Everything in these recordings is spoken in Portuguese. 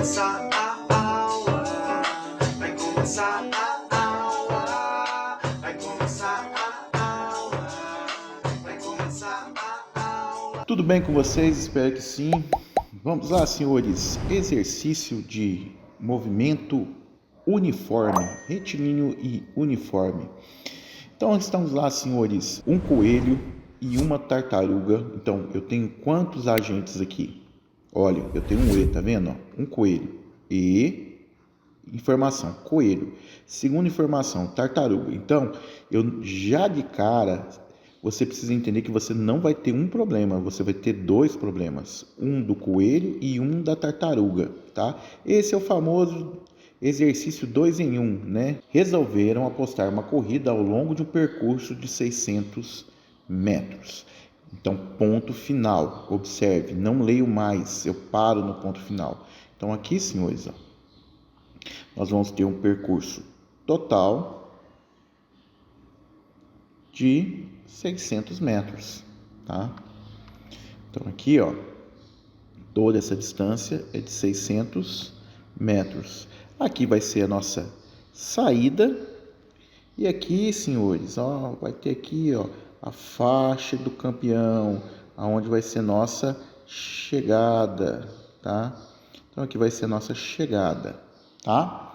começar a aula, vai começar a aula, vai começar a aula, vai começar a aula. Tudo bem com vocês? Espero que sim. Vamos lá, senhores. Exercício de movimento uniforme, retilíneo e uniforme. Então, estamos lá, senhores. Um coelho e uma tartaruga. Então, eu tenho quantos agentes aqui? Olha, eu tenho um E, tá vendo? Um coelho. E, informação, coelho. Segunda informação, tartaruga. Então, eu já de cara, você precisa entender que você não vai ter um problema, você vai ter dois problemas. Um do coelho e um da tartaruga, tá? Esse é o famoso exercício 2 em 1, né? Resolveram apostar uma corrida ao longo de um percurso de 600 metros. Então, ponto final. Observe, não leio mais, eu paro no ponto final. Então, aqui, senhores, ó, nós vamos ter um percurso total de 600 metros, tá? Então, aqui, ó, toda essa distância é de 600 metros. Aqui vai ser a nossa saída. E aqui, senhores, ó, vai ter aqui, ó, a faixa do campeão, aonde vai ser nossa chegada, tá? Então aqui vai ser a nossa chegada, tá?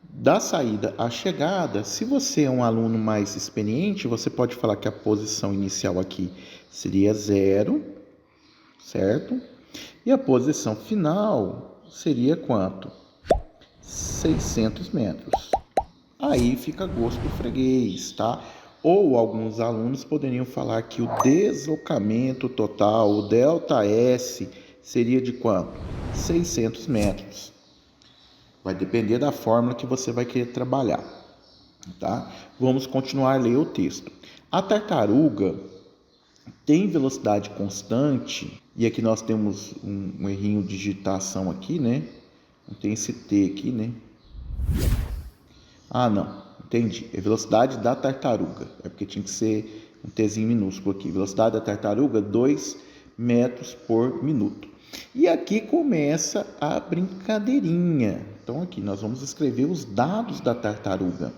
Da saída à chegada, se você é um aluno mais experiente, você pode falar que a posição inicial aqui seria 0, certo? E a posição final seria quanto? 600 metros. Aí fica a gosto do freguês, tá? Ou alguns alunos poderiam falar que o deslocamento total, o ΔS, seria de quanto? 600 metros. Vai depender da fórmula que você vai querer trabalhar, tá? Vamos continuar a ler o texto. A tartaruga tem velocidade constante, e aqui nós temos um errinho de digitação aqui, né? Não tem esse T aqui, né? Ah, não, entendi. É velocidade da tartaruga. É porque tinha que ser um Tzinho minúsculo aqui. Velocidade da tartaruga, 2 metros por minuto. E aqui começa a brincadeirinha. Então, aqui nós vamos escrever os dados da tartaruga.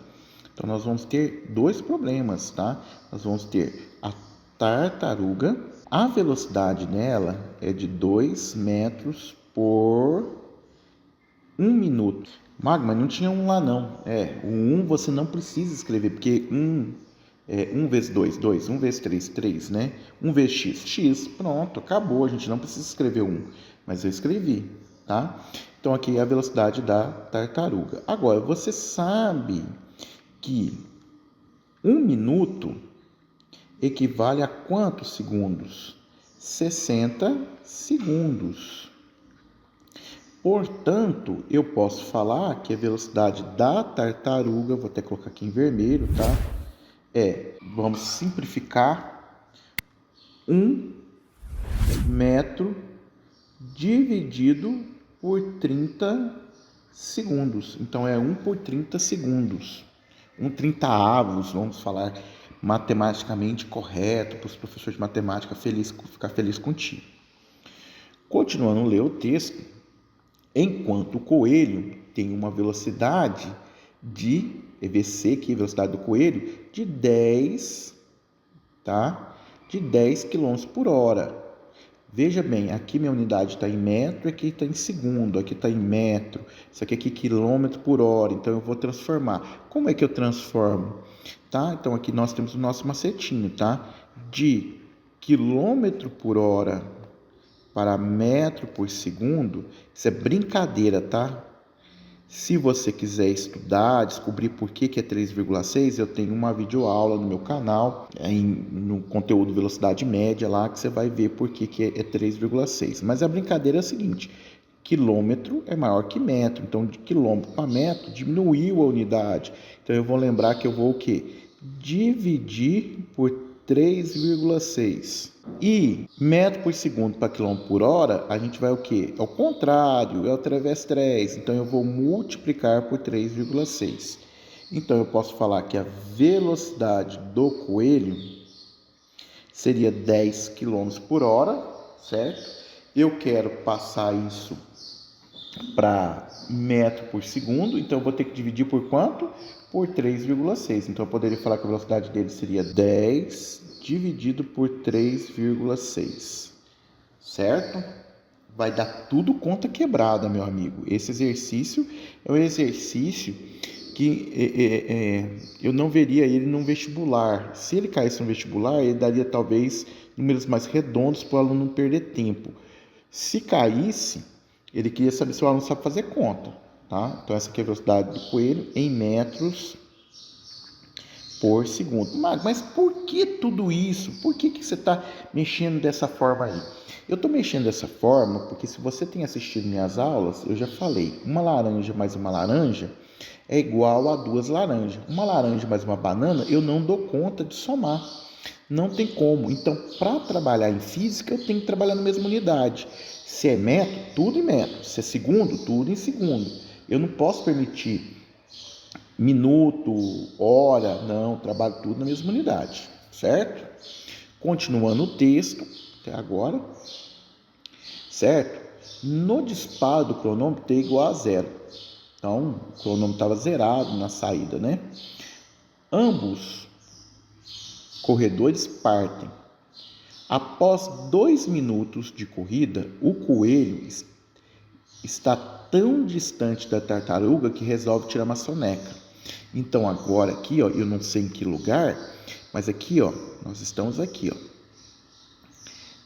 Então, nós vamos ter dois problemas, tá? Nós vamos ter a tartaruga. A velocidade nela é de 2 metros por 1 minuto. Magma, não tinha um lá não. O 1 você não precisa escrever, porque 1 vezes 2, 2, 1 vezes 3, 3, né? 1 vezes x, x, pronto, acabou. A gente não precisa escrever 1, mas eu escrevi, tá? Então, aqui é a velocidade da tartaruga. Agora, você sabe que 1 minuto equivale a quantos segundos? 60 segundos. Portanto, eu posso falar que a velocidade da tartaruga, vou até colocar aqui em vermelho, tá? Vamos simplificar, 1 metro dividido por 30 segundos. Então, é 1 por 30 segundos. 1/30avos, vamos falar matematicamente correto, para os professores de matemática ficar feliz contigo. Continuando a ler o texto, enquanto o coelho tem uma velocidade de EVC, que é a velocidade do coelho, de 10, tá? De 10 km por hora. Veja bem, aqui minha unidade está em metro, aqui está em segundo, aqui está em metro, isso aqui é quilômetro por hora, então eu vou transformar. Como é que eu transformo? Tá? Então aqui nós temos o nosso macetinho, tá? De quilômetro por hora para metro por segundo, isso é brincadeira, tá? Se você quiser estudar, descobrir por que é 3,6, eu tenho uma videoaula no meu canal, no conteúdo velocidade média lá, que você vai ver por que é 3,6. Mas a brincadeira é a seguinte, quilômetro é maior que metro, então de quilômetro para metro diminuiu a unidade. Então eu vou lembrar que eu vou o quê? Dividir por 3,6. E metro por segundo para quilômetro por hora, a gente vai o quê? Ao contrário, é o través então eu vou multiplicar por 3,6. Então eu posso falar que a velocidade do coelho seria 10 km por hora, certo? Eu quero passar isso para metro por segundo, então eu vou ter que dividir por quanto? Por 3,6. Então eu poderia falar que a velocidade dele seria 10 dividido por 3,6, certo? Vai dar tudo conta quebrada, meu amigo. Esse exercício é um exercício que eu não veria ele num vestibular. Se ele caísse no vestibular, ele daria talvez números mais redondos para o aluno não perder tempo. Se caísse, ele queria saber se o aluno sabe fazer conta, tá? Então essa aqui é a velocidade do coelho em metros por segundo. Mas por que tudo isso? Por que você está mexendo dessa forma aí? Eu estou mexendo dessa forma porque se você tem assistido minhas aulas, eu já falei, uma laranja mais uma laranja é igual a 2 laranjas. Uma laranja mais uma banana, eu não dou conta de somar. Não tem como. Então, para trabalhar em física, eu tenho que trabalhar na mesma unidade. Se é metro, tudo em metro. Se é segundo, tudo em segundo. Eu não posso permitir minuto, hora, não. Trabalho tudo na mesma unidade, certo? Continuando o texto, até agora, certo? No disparo do cronômetro, T igual a 0. Então, o cronômetro estava zerado na saída, né? Ambos corredores partem. Após 2 minutos de corrida, o coelho está tão distante da tartaruga que resolve tirar uma soneca. Então agora aqui, ó, eu não sei em que lugar, mas aqui, ó, nós estamos aqui, ó,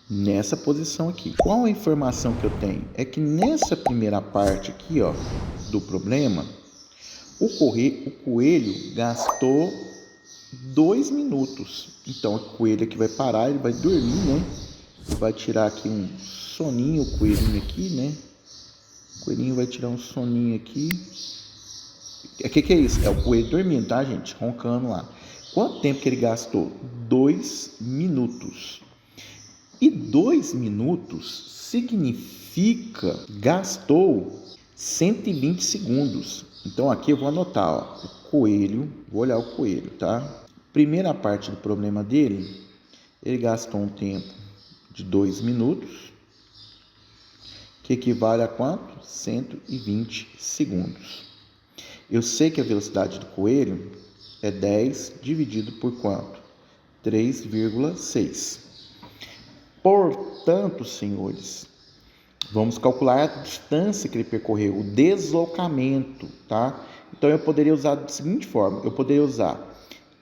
nessa posição aqui. Qual a informação que eu tenho? É que nessa primeira parte aqui, ó, do problema, o coelho gastou 2 minutos. Então o coelho aqui vai parar, ele vai dormir, né? Ele vai tirar aqui um soninho, o coelhinho aqui, né? O coelhinho vai tirar um soninho aqui. O que é isso? É o coelho dormindo, tá, gente? Roncando lá. Quanto tempo que ele gastou? 2 minutos. E 2 minutos significa gastou 120 segundos. Então aqui eu vou anotar, ó, o coelho, vou olhar o coelho, tá? Primeira parte do problema dele, ele gastou um tempo de 2 minutos, que equivale a quanto? 120 segundos. Eu sei que a velocidade do coelho é 10 dividido por quanto? 3,6. Portanto, senhores, vamos calcular a distância que ele percorreu, o deslocamento, tá? Então eu poderia usar da seguinte forma, eu poderia usar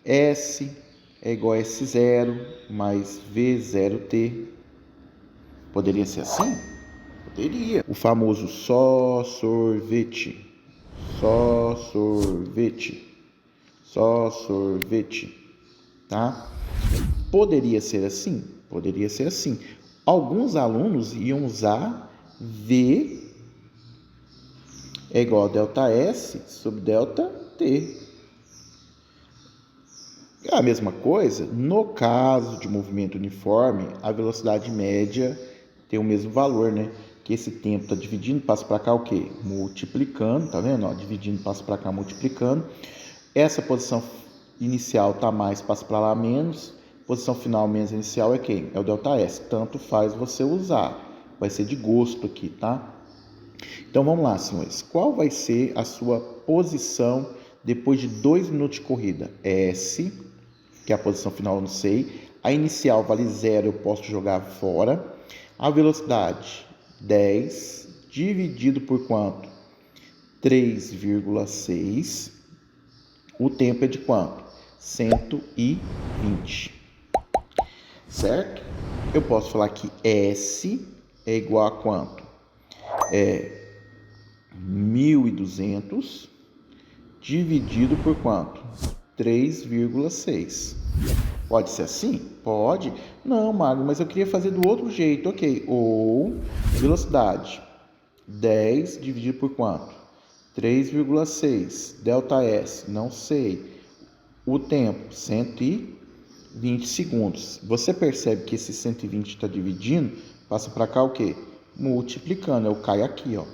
S é igual a S0 mais V0T. Poderia ser assim? Poderia. O famoso só sorvete, só sorvete, só sorvete, tá? Poderia ser assim? Poderia ser assim. Alguns alunos iam usar V é igual a delta S sobre delta T. É a mesma coisa, no caso de movimento uniforme, a velocidade média tem o mesmo valor, né? Que esse tempo está dividindo, passa para cá o quê? Multiplicando, tá vendo? Ó, dividindo, passa para cá, multiplicando. Essa posição inicial tá mais, passa para lá menos. Posição final menos inicial é quem? É o delta S. Tanto faz você usar. Vai ser de gosto aqui, tá? Então vamos lá, senhores. Qual vai ser a sua posição depois de 2 minutos de corrida? S, que é a posição final, eu não sei. A inicial vale 0, eu posso jogar fora. A velocidade, 10, dividido por quanto? 3,6. O tempo é de quanto? 120. Certo? Eu posso falar que S é igual a quanto? 1.200 dividido por quanto? 3,6. Pode ser assim? Pode. Não, Magno, mas eu queria fazer do outro jeito. Ok. Ou velocidade 10 dividido por quanto? 3,6. Delta S, não sei. O tempo, 120 segundos. Você percebe que esse 120 está dividindo, passa para cá o quê? Multiplicando. Eu caio aqui, ó.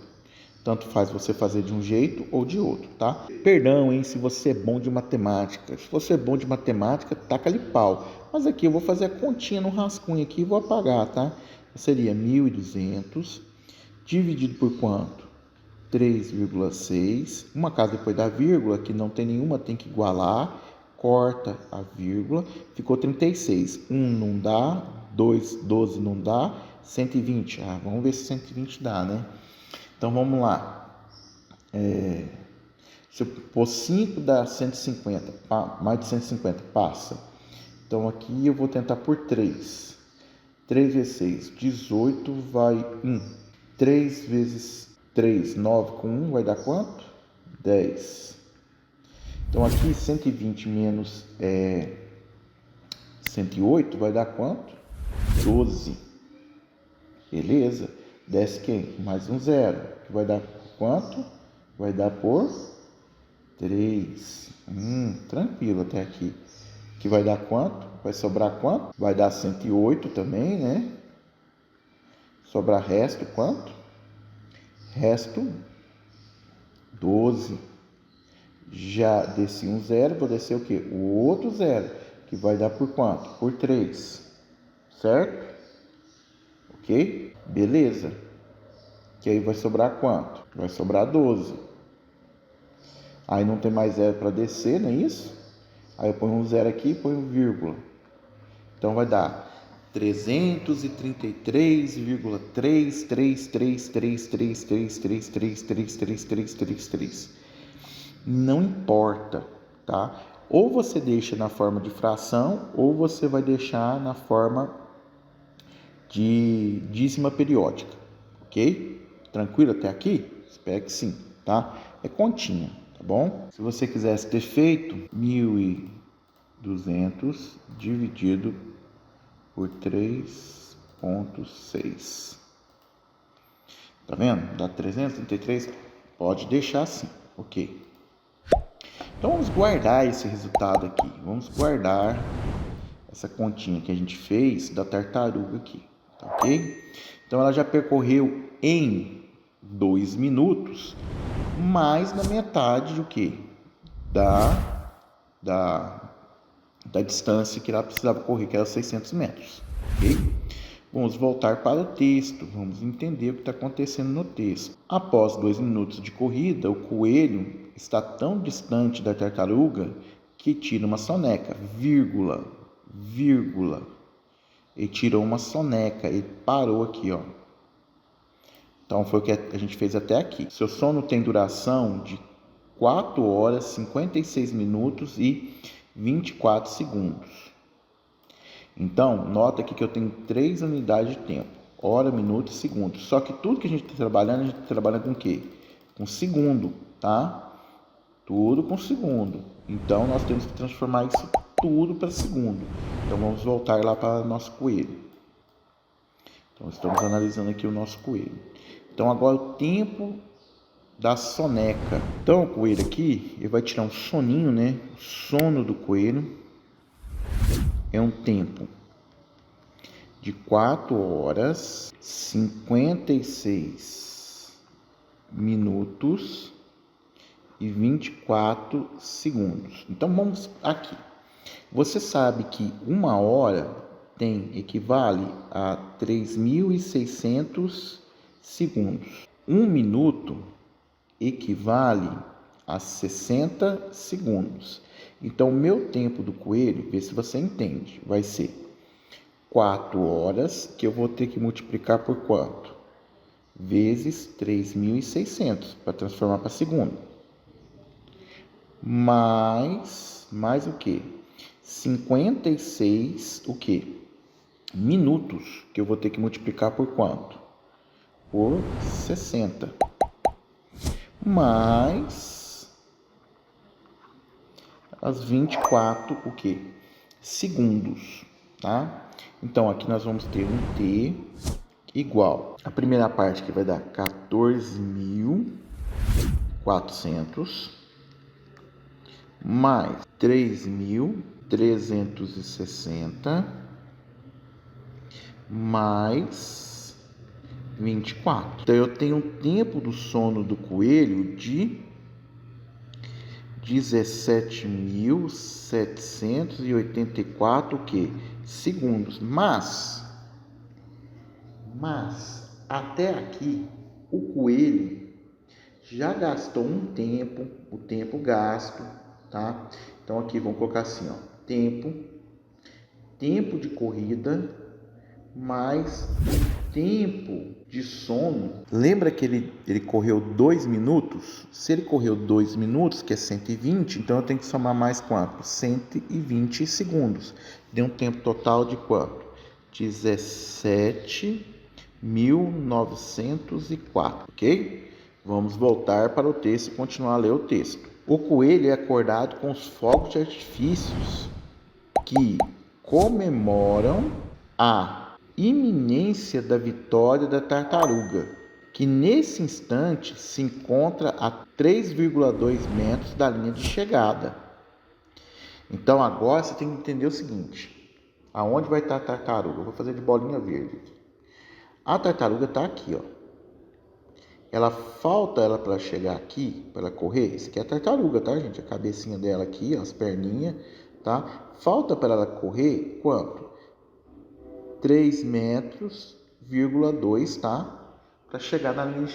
Tanto faz você fazer de um jeito ou de outro, tá? Perdão, hein, se você é bom de matemática. Se você é bom de matemática, taca-lhe pau. Mas aqui eu vou fazer a continha no rascunho aqui e vou apagar, tá? Seria 1.200 dividido por quanto? 3,6. Uma casa depois da vírgula, que não tem nenhuma, tem que igualar. Corta a vírgula. Ficou 36. 1 não dá. 2, 12 não dá. 120. Vamos ver se 120 dá, né? Então, vamos lá. Se eu pôr 5 dá 150. Mais de 150. Passa. Então, aqui eu vou tentar por 3. 3 vezes 6, 18, vai 1. 3 vezes 3, 9 com 1, vai dar quanto? 10. Então, aqui 120 menos 108 vai dar quanto? 12. Beleza? Desce quem? Mais um zero. Que vai dar quanto? Vai dar por 3. Tranquilo até aqui. Que vai dar quanto? Vai sobrar quanto? Vai dar 108 também, né? Sobrar resto quanto? Resto 12. Já desci um zero, vou descer o quê? O outro zero, que vai dar por quanto? Por 3. Certo? Ok? Beleza. Que aí vai sobrar quanto? Vai sobrar 12. Aí não tem mais zero para descer, não é isso? Aí eu ponho um zero aqui e ponho vírgula. Então vai dar 333,3333333333333. Não importa, tá? Ou você deixa na forma de fração, ou você vai deixar na forma de dízima periódica, ok? Tranquilo até aqui? Espero que sim, tá? É continha, tá bom? Se você quisesse ter feito 1.200 dividido por 3,6. Tá vendo? Dá 333. Pode deixar assim, ok? Então vamos guardar esse resultado aqui. Vamos guardar essa continha que a gente fez da tartaruga aqui, tá ok? Então ela já percorreu em 2 minutos, mais da metade do que? Da distância que ela precisava correr, que era 600 metros, ok? Vamos voltar para o texto, vamos entender o que está acontecendo no texto. Após 2 minutos de corrida, o coelho está tão distante da tartaruga que tira uma soneca, vírgula. Ele tirou uma soneca, ele parou aqui, ó. Então foi o que a gente fez até aqui. Seu sono tem duração de 4 horas, 56 minutos e 24 segundos. Então, nota aqui que eu tenho 3 unidades de tempo. Hora, minuto e segundo. Só que tudo que a gente está trabalhando, a gente trabalha com o quê? Com segundo, tá? Tudo com segundo. Então, nós temos que transformar isso tudo para segundo. Então, vamos voltar lá para o nosso coelho. Então, estamos analisando aqui o nosso coelho. Então, agora o tempo da soneca. Então, o coelho aqui, ele vai tirar um soninho, né? O sono do coelho é um tempo de 4 horas, 56 minutos e 24 segundos. Então, vamos aqui. Você sabe que 1 hora equivale a 3.600 segundos. 1 minuto equivale a 60 segundos. Então, o meu tempo do coelho, vê se você entende, vai ser 4 horas, que eu vou ter que multiplicar por quanto? Vezes 3.600, para transformar para segundo. Mais o quê? 56, o quê? Minutos, que eu vou ter que multiplicar por quanto? Por 60. Mais as 24, o quê? Segundos, tá? Então, aqui nós vamos ter um T igual. A primeira parte que vai dar 14.400 mais 3.360 mais 24. Então, eu tenho um tempo do sono do coelho de 17.784 o quê? Segundos. Mas até aqui o coelho já gastou um tempo, o tempo gasto, tá? Então aqui vamos colocar assim, ó, tempo de corrida mais tempo de sono. Lembra que ele correu 2 minutos? Se ele correu 2 minutos, que é 120, então eu tenho que somar mais quanto? 120 segundos. Deu um tempo total de quanto? 17.904, ok? Vamos voltar para o texto e continuar a ler o texto. O coelho é acordado com os fogos de artifícios que comemoram a iminência da vitória da tartaruga, que nesse instante se encontra a 3,2 metros da linha de chegada. Então agora você tem que entender o seguinte: aonde vai estar a tartaruga? Eu vou fazer de bolinha verde. A tartaruga está aqui, ó. Falta ela para chegar aqui, para ela correr. Isso aqui é a tartaruga, tá, gente? A cabecinha dela aqui, as perninhas, tá? Falta para ela correr quanto? 3,2 metros, tá? Para chegar na linha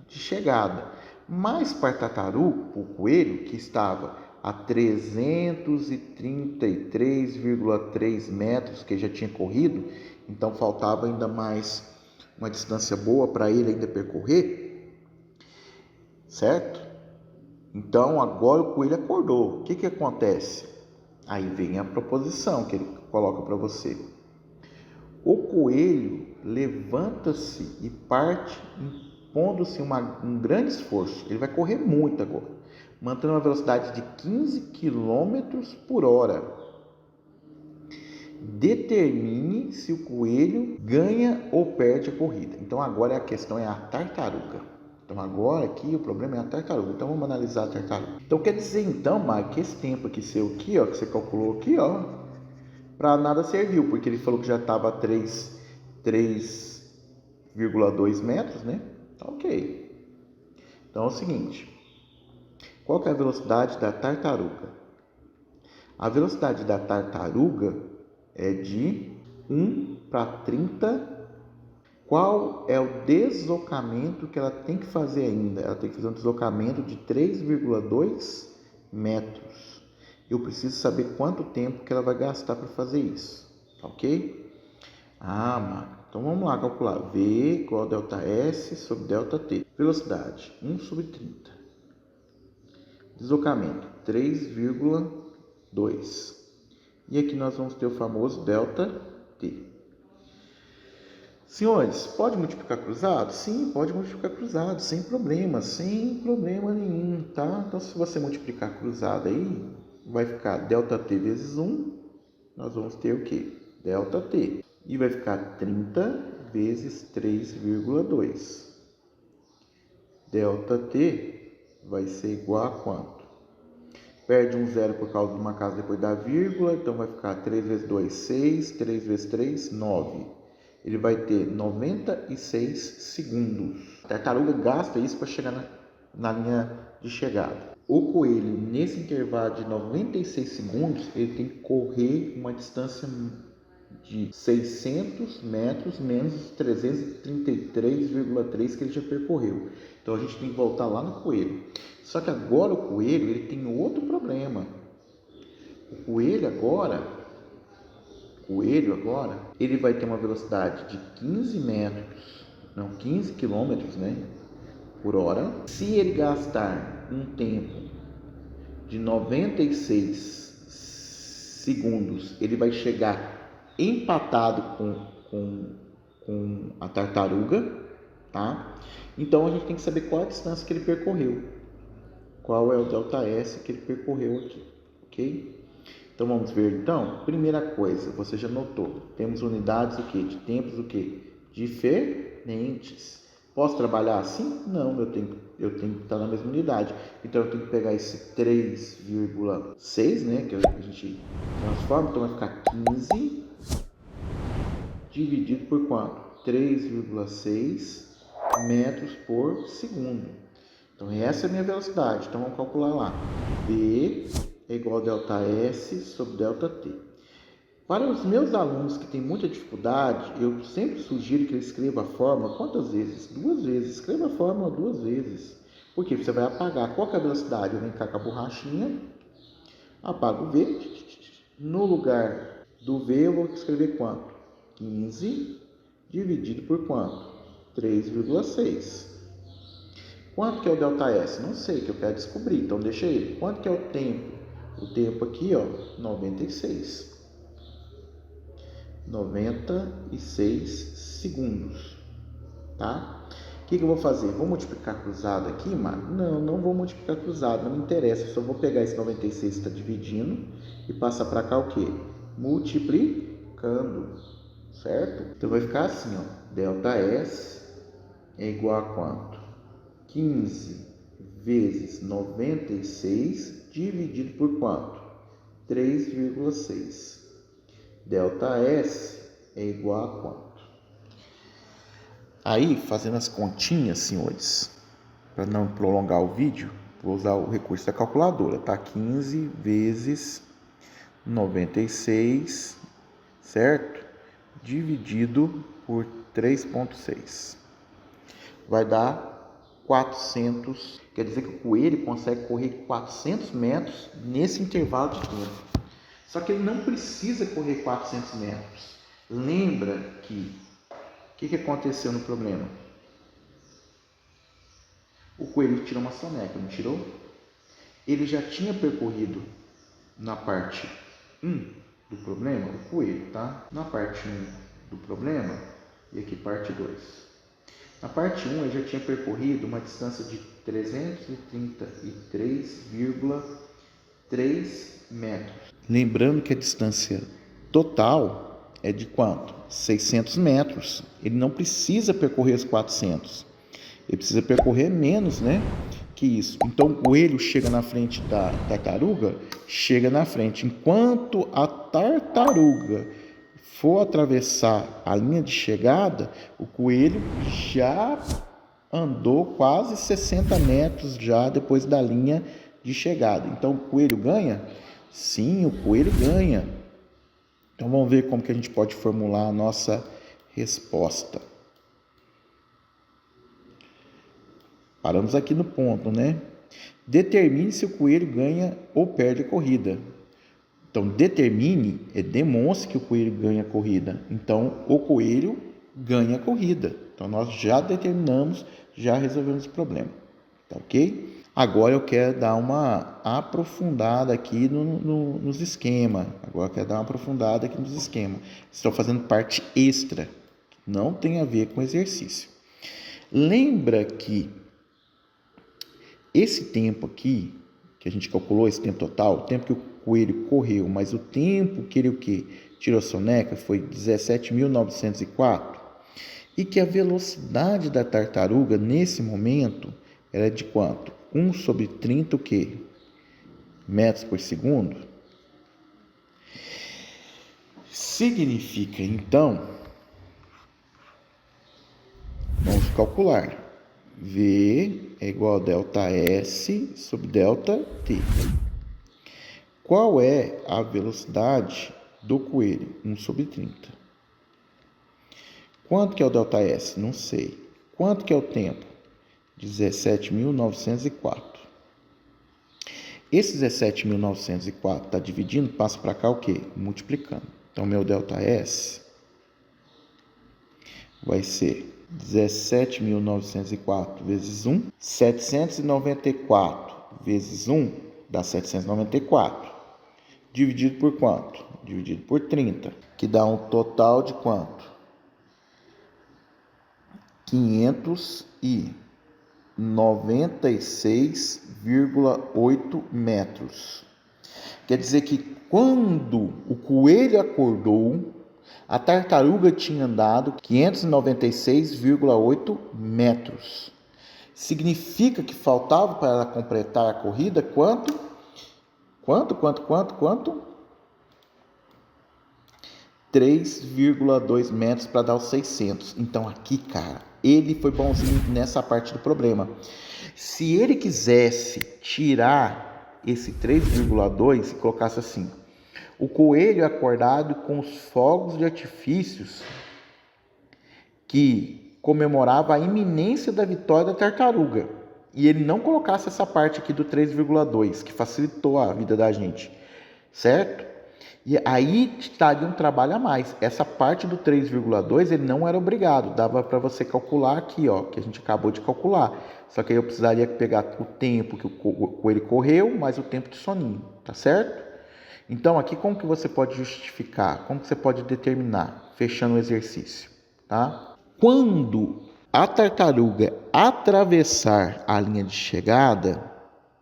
de chegada. Mas para a tartaruga, o coelho, que estava a 333,3 metros, que já tinha corrido, então faltava ainda mais uma distância boa para ele ainda percorrer, certo? Então agora o coelho acordou. O que acontece? Aí vem a proposição que ele coloca para você. O coelho levanta-se e parte impondo-se um grande esforço. Ele vai correr muito agora, mantendo uma velocidade de 15 km por hora. Determine se o coelho ganha ou perde a corrida. Então agora a questão é a tartaruga. Então agora aqui o problema é a tartaruga. Então vamos analisar a tartaruga. Então quer dizer então, Mark, que esse tempo aqui seu aqui, ó, que você calculou aqui, ó, para nada serviu, porque ele falou que já estava a 3,2 metros, né? Tá ok. Então é o seguinte: qual que é a velocidade da tartaruga? A velocidade da tartaruga é de 1 para 30. Qual é o deslocamento que ela tem que fazer ainda? Ela tem que fazer um deslocamento de 3,2 metros. Eu preciso saber quanto tempo que ela vai gastar para fazer isso, ok? Então vamos lá calcular. V igual a ΔS sobre ΔT. Velocidade 1 sobre 30. Deslocamento 3,2. E aqui nós vamos ter o famoso ΔT. Senhores, pode multiplicar cruzado? Sim, pode multiplicar cruzado, sem problema nenhum, tá? Então, se você multiplicar cruzado aí, vai ficar ΔT vezes 1, nós vamos ter o quê? ΔT. E vai ficar 30 vezes 3,2. ΔT vai ser igual a quanto? Perde um zero por causa de uma casa depois da vírgula, então vai ficar 3 vezes 2, 6, 3 vezes 3, 9. Ele vai ter 96 segundos. A tartaruga gasta isso para chegar na linha de chegada. O coelho, nesse intervalo de 96 segundos, ele tem que correr uma distância de 600 metros menos 333,3 que ele já percorreu. Então a gente tem que voltar lá no coelho. Só que agora o coelho ele tem outro problema. O coelho agora ele vai ter uma velocidade de 15 quilômetros, né, por hora. Se ele gastar um tempo de 96 segundos, ele vai chegar empatado com a tartaruga, tá? Então a gente tem que saber qual a distância que ele percorreu, qual é o ΔS que ele percorreu aqui, ok? Então vamos ver então. Primeira coisa, você já notou, temos unidades o quê? De tempos o quê? Diferentes. Posso trabalhar assim? Não, eu tenho que estar na mesma unidade. Então eu tenho que pegar esse 3,6, né, que a gente transforma, então vai ficar 15 dividido por quanto? 3,6 metros por segundo. Então essa é a minha velocidade. Então vamos calcular lá. V é igual a ΔS sobre ΔT. Para os meus alunos que têm muita dificuldade, eu sempre sugiro que ele escreva a fórmula quantas vezes? 2 vezes. Escreva a fórmula 2 vezes. Porque você vai apagar. Qual que é a velocidade? Eu venho cá com a borrachinha, apago o V. No lugar do V eu vou escrever quanto? 15 dividido por quanto? 3,6. Quanto que é o ΔS? Não sei, que eu quero descobrir, então deixa ele. Quanto que é o tempo? O tempo aqui, ó, 96. 96 segundos, tá? O que eu vou fazer? Vou multiplicar cruzado aqui, Mário? Não vou multiplicar cruzado, não me interessa. Só vou pegar esse 96 que está dividindo e passar para cá o quê? Multiplicando, certo? Então vai ficar assim, ó, ΔS é igual a quanto? 15 vezes 96 dividido por quanto? 3,6. ΔS é igual a quanto? Aí, fazendo as continhas, senhores, para não prolongar o vídeo, vou usar o recurso da calculadora, tá? 15 vezes 96, certo? Dividido por 3,6. Vai dar 400. Quer dizer que o coelho consegue correr 400 metros nesse intervalo de tempo. Só que ele não precisa correr 400 metros. Lembra que o que aconteceu no problema? O coelho tirou uma soneca, não tirou? Ele já tinha percorrido na parte 1 do problema, o coelho, tá? Na parte 1 do problema, e aqui parte 2. Na parte 1 ele já tinha percorrido uma distância de 333,3 metros. Lembrando que a distância total é de quanto? 600 metros. Ele não precisa percorrer os 400. Ele precisa percorrer menos, né? Que isso. Então, o coelho chega na frente da tartaruga, chega na frente. Enquanto a tartaruga for atravessar a linha de chegada, o coelho já andou quase 60 metros já depois da linha de chegada. Então, o coelho ganha? Sim, o coelho ganha. Então, vamos ver como que a gente pode formular a nossa resposta. Paramos aqui no ponto, né? Determine se o coelho ganha ou perde a corrida. Então, determine demonstre que o coelho ganha a corrida. Então, o coelho ganha a corrida. Então, nós já determinamos, já resolvemos o problema. Tá ok? Agora eu quero dar uma aprofundada aqui nos esquemas. Estou fazendo parte extra, que não tem a ver com exercício. Lembra que esse tempo aqui, que a gente calculou, esse tempo total, o tempo que o coelho correu, mas o tempo que ele tirou a soneca foi 17.904, e que a velocidade da tartaruga nesse momento era de quanto? 1 sobre 30 o quê? Metros por segundo. Significa, então, vamos calcular. V é igual a ΔS sobre ΔT. Qual é a velocidade do coelho? 1 sobre 30. Quanto que é o ΔS? Não sei. Quanto que é o tempo? 17.904. Esse 17.904 está dividindo, passa para cá o quê? Multiplicando. Então, meu ΔS vai ser 17.904 vezes 1. 794 vezes 1 dá 794. Dividido por quanto? Dividido por 30. Que dá um total de quanto? 596,8 metros. Quer dizer que quando o coelho acordou, a tartaruga tinha andado 596,8 metros. Significa que faltava para ela completar a corrida quanto? Quanto? 3,2 metros para dar os 600. Então aqui, cara, ele foi bonzinho nessa parte do problema. Se ele quisesse tirar esse 3,2 e colocasse assim: o coelho acordado com os fogos de artifícios que comemorava a iminência da vitória da tartaruga. e ele não colocasse essa parte aqui do 3,2, que facilitou a vida da gente, certo? E aí estaria um trabalho a mais. Essa parte do 3,2 ele não era obrigado, dava para você calcular aqui, ó, que a gente acabou de calcular. Só que aí eu precisaria pegar o tempo que o coelho correu, mais o tempo de soninho, tá certo? Então aqui como que você pode justificar? Como que você pode determinar? Fechando o exercício, tá? Quando a tartaruga atravessar a linha de chegada,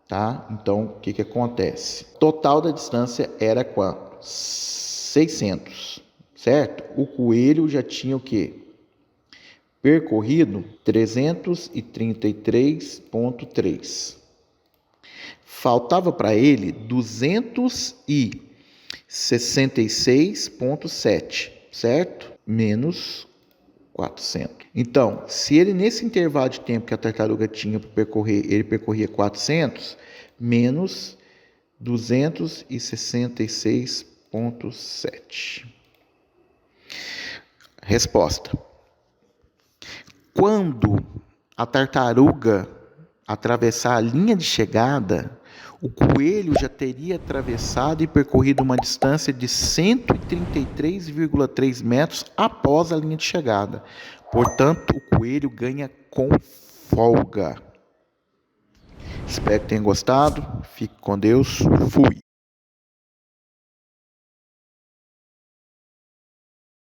tá? Então o que acontece? Total da distância era quanto? 600, certo? O coelho já tinha o quê? Percorrido 333,3. Faltava para ele 266,7, certo? Menos 400. Então, se ele nesse intervalo de tempo que a tartaruga tinha para percorrer, ele percorria 400, menos 266,7. Resposta. Quando a tartaruga atravessar a linha de chegada, o coelho já teria atravessado e percorrido uma distância de 133,3 metros após a linha de chegada. Portanto, o coelho ganha com folga. Espero que tenham gostado. Fique com Deus. Fui.